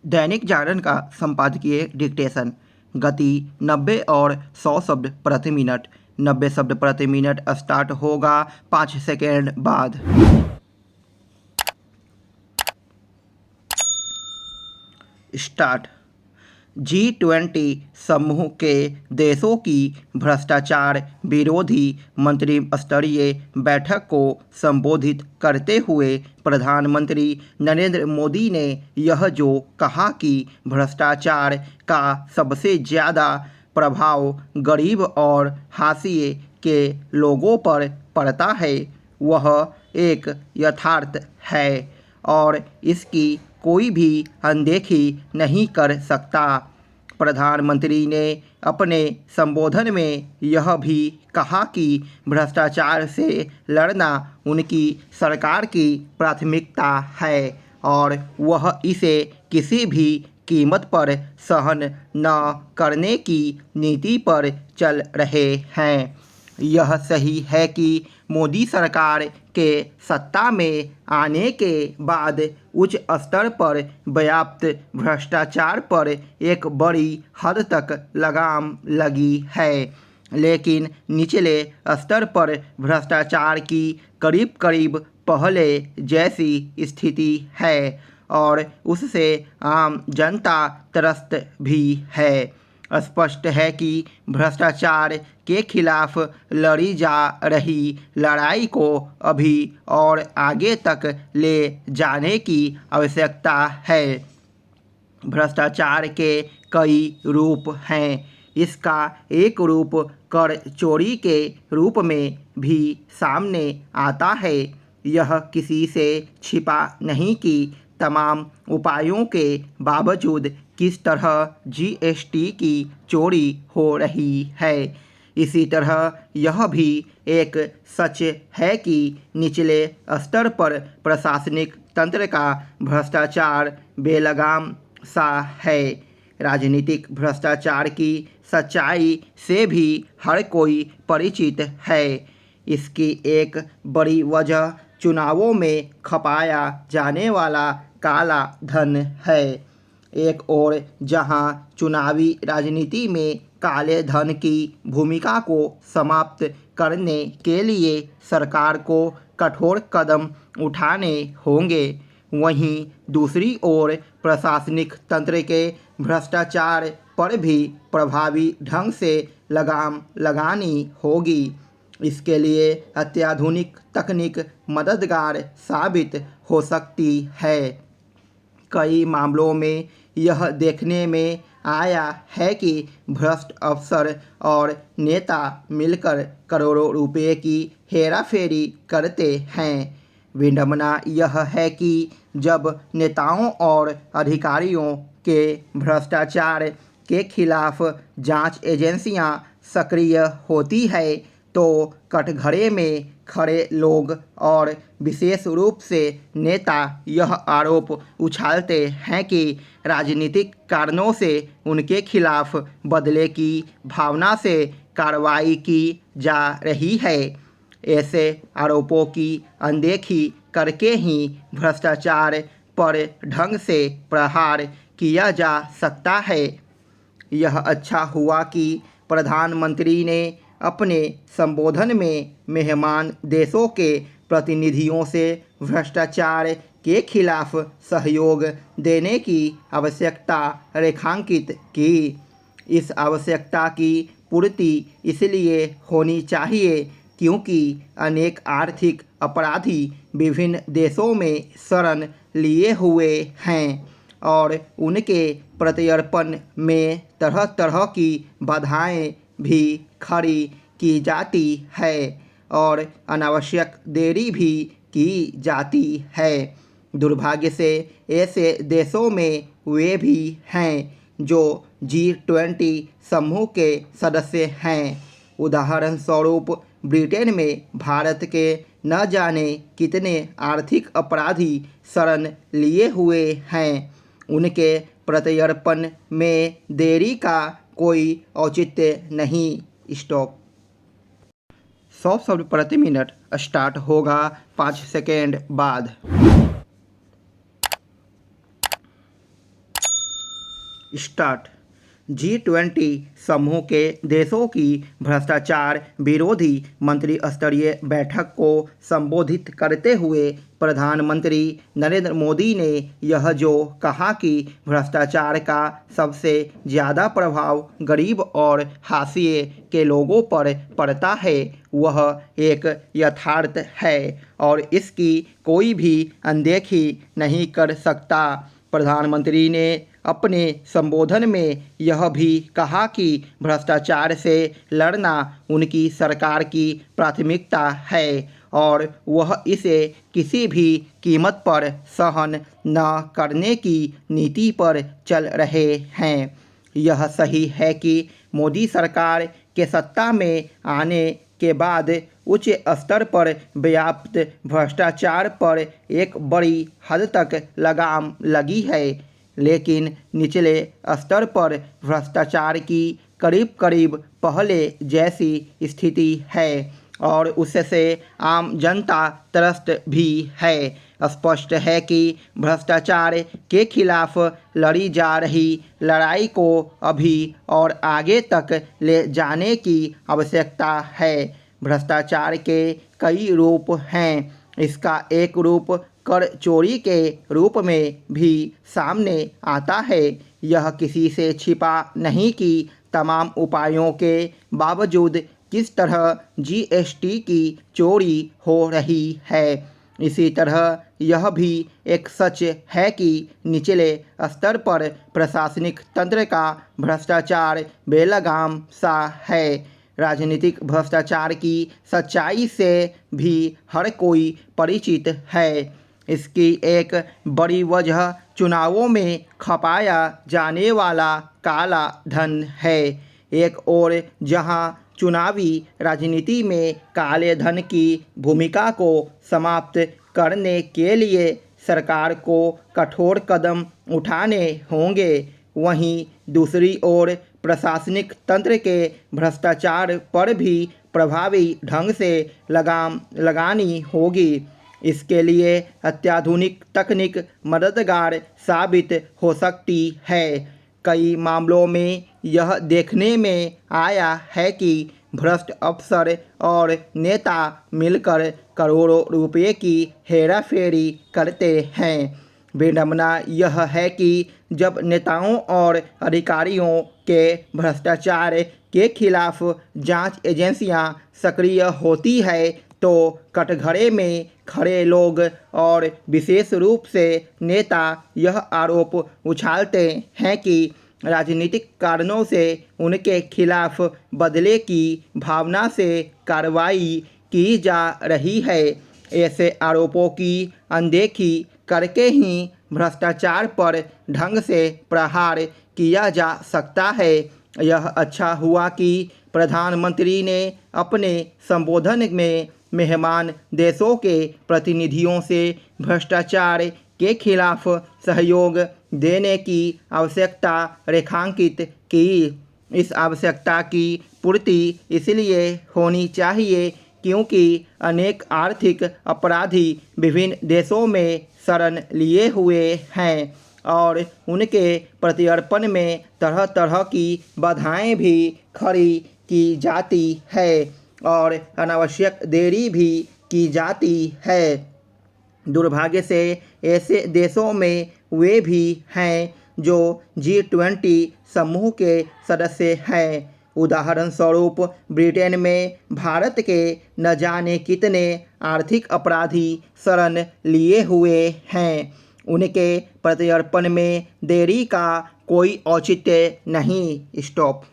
दैनिक जागरण का संपादकीय डिक्टेशन। गति 90 और 100 शब्द प्रति मिनट। 90 शब्द प्रति मिनट स्टार्ट होगा 5 सेकेंड बाद। स्टार्ट। G20 समूह के देशों की भ्रष्टाचार विरोधी मंत्रिस्तरीय बैठक को संबोधित करते हुए प्रधानमंत्री नरेंद्र मोदी ने यह जो कहा कि भ्रष्टाचार का सबसे ज़्यादा प्रभाव गरीब और हाशिए के लोगों पर पड़ता है, वह एक यथार्थ है और इसकी कोई भी अनदेखी नहीं कर सकता। प्रधानमंत्री ने अपने संबोधन में यह भी कहा कि भ्रष्टाचार से लड़ना उनकी सरकार की प्राथमिकता है और वह इसे किसी भी कीमत पर सहन न करने की नीति पर चल रहे हैं। यह सही है कि मोदी सरकार के सत्ता में आने के बाद उच्च स्तर पर व्याप्त भ्रष्टाचार पर एक बड़ी हद तक लगाम लगी है, लेकिन निचले स्तर पर भ्रष्टाचार की करीब करीब पहले जैसी स्थिति है और उससे आम जनता त्रस्त भी है। स्पष्ट है कि भ्रष्टाचार के खिलाफ लड़ी जा रही लड़ाई को अभी और आगे तक ले जाने की आवश्यकता है। भ्रष्टाचार के कई रूप हैं। इसका एक रूप कर चोरी के रूप में भी सामने आता है। यह किसी से छिपा नहीं कि तमाम उपायों के बावजूद किस तरह जीएसटी की चोरी हो रही है। इसी तरह यह भी एक सच है कि निचले स्तर पर प्रशासनिक तंत्र का भ्रष्टाचार बेलगाम सा है। राजनीतिक भ्रष्टाचार की सच्चाई से भी हर कोई परिचित है। इसकी एक बड़ी वजह चुनावों में खपाया जाने वाला काला धन है। एक ओर जहां चुनावी राजनीति में काले धन की भूमिका को समाप्त करने के लिए सरकार को कठोर कदम उठाने होंगे, वहीं दूसरी ओर प्रशासनिक तंत्र के भ्रष्टाचार पर भी प्रभावी ढंग से लगाम लगानी होगी। इसके लिए अत्याधुनिक तकनीक मददगार साबित हो सकती है। कई मामलों में यह देखने में आया है कि भ्रष्ट अफसर और नेता मिलकर करोड़ों रुपए की हेराफेरी करते हैं। विडंबना यह है कि जब नेताओं और अधिकारियों के भ्रष्टाचार के खिलाफ जांच एजेंसियां सक्रिय होती है तो कटघरे में खड़े लोग और विशेष रूप से नेता यह आरोप उछालते हैं कि राजनीतिक कारणों से उनके खिलाफ बदले की भावना से कार्रवाई की जा रही है। ऐसे आरोपों की अनदेखी करके ही भ्रष्टाचार पर ढंग से प्रहार किया जा सकता है। यह अच्छा हुआ कि प्रधानमंत्री ने अपने संबोधन में मेहमान देशों के प्रतिनिधियों से भ्रष्टाचार के खिलाफ सहयोग देने की आवश्यकता रेखांकित की। इस आवश्यकता की पूर्ति इसलिए होनी चाहिए क्योंकि अनेक आर्थिक अपराधी विभिन्न देशों में शरण लिए हुए हैं और उनके प्रत्यर्पण में तरह तरह की बाधाएं भी खड़ी की जाती है और अनावश्यक देरी भी की जाती है। दुर्भाग्य से ऐसे देशों में वे भी हैं जो G20 समूह के सदस्य हैं। उदाहरण स्वरूप ब्रिटेन में भारत के न जाने कितने आर्थिक अपराधी शरण लिए हुए हैं। उनके प्रत्यर्पण में देरी का कोई औचित्य नहीं। स्टॉप। 100 शब्द प्रति मिनट स्टार्ट होगा 5 सेकेंड बाद। स्टार्ट। G20 समूह के देशों की भ्रष्टाचार विरोधी मंत्री स्तरीय बैठक को संबोधित करते हुए प्रधानमंत्री नरेंद्र मोदी ने यह जो कहा कि भ्रष्टाचार का सबसे ज़्यादा प्रभाव गरीब और हाशिए के लोगों पर पड़ता है, वह एक यथार्थ है और इसकी कोई भी अनदेखी नहीं कर सकता। प्रधानमंत्री ने अपने संबोधन में यह भी कहा कि भ्रष्टाचार से लड़ना उनकी सरकार की प्राथमिकता है और वह इसे किसी भी कीमत पर सहन न करने की नीति पर चल रहे हैं। यह सही है कि मोदी सरकार के सत्ता में आने के बाद उच्च स्तर पर व्याप्त भ्रष्टाचार पर एक बड़ी हद तक लगाम लगी है, लेकिन निचले स्तर पर भ्रष्टाचार की करीब करीब पहले जैसी स्थिति है और उससे आम जनता त्रस्त भी है। स्पष्ट है कि भ्रष्टाचार के खिलाफ लड़ी जा रही लड़ाई को अभी और आगे तक ले जाने की आवश्यकता है। भ्रष्टाचार के कई रूप हैं। इसका एक रूप कर चोरी के रूप में भी सामने आता है। यह किसी से छिपा नहीं कि तमाम उपायों के बावजूद किस तरह जीएसटी की चोरी हो रही है। इसी तरह यह भी एक सच है कि निचले स्तर पर प्रशासनिक तंत्र का भ्रष्टाचार बेलगाम सा है। राजनीतिक भ्रष्टाचार की सच्चाई से भी हर कोई परिचित है। इसकी एक बड़ी वजह चुनावों में खपाया जाने वाला काला धन है। एक ओर जहां चुनावी राजनीति में काले धन की भूमिका को समाप्त करने के लिए सरकार को कठोर कदम उठाने होंगे, वहीं दूसरी ओर प्रशासनिक तंत्र के भ्रष्टाचार पर भी प्रभावी ढंग से लगाम लगानी होगी। इसके लिए अत्याधुनिक तकनीक मददगार साबित हो सकती है। कई मामलों में यह देखने में आया है कि भ्रष्ट अफसर और नेता मिलकर करोड़ों रुपए की हेराफेरी करते हैं। विडंबना यह है कि जब नेताओं और अधिकारियों के भ्रष्टाचार के खिलाफ जांच एजेंसियां सक्रिय होती है तो कटघरे में खड़े लोग और विशेष रूप से नेता यह आरोप उछालते हैं कि राजनीतिक कारणों से उनके खिलाफ बदले की भावना से कार्रवाई की जा रही है। ऐसे आरोपों की अनदेखी करके ही भ्रष्टाचार पर ढंग से प्रहार किया जा सकता है। यह अच्छा हुआ कि प्रधानमंत्री ने अपने संबोधन में मेहमान देशों के प्रतिनिधियों से भ्रष्टाचार के खिलाफ सहयोग देने की आवश्यकता रेखांकित की। इस आवश्यकता की पूर्ति इसलिए होनी चाहिए क्योंकि अनेक आर्थिक अपराधी विभिन्न देशों में शरण लिए हुए हैं और उनके प्रत्यर्पण में तरह तरह की बाधाएं भी खड़ी की जाती है और अनावश्यक देरी भी की जाती है। दुर्भाग्य से ऐसे देशों में वे भी हैं जो G20 समूह के सदस्य हैं। उदाहरण स्वरूप ब्रिटेन में भारत के न जाने कितने आर्थिक अपराधी शरण लिए हुए हैं। उनके प्रत्यर्पण में देरी का कोई औचित्य नहीं। स्टॉप।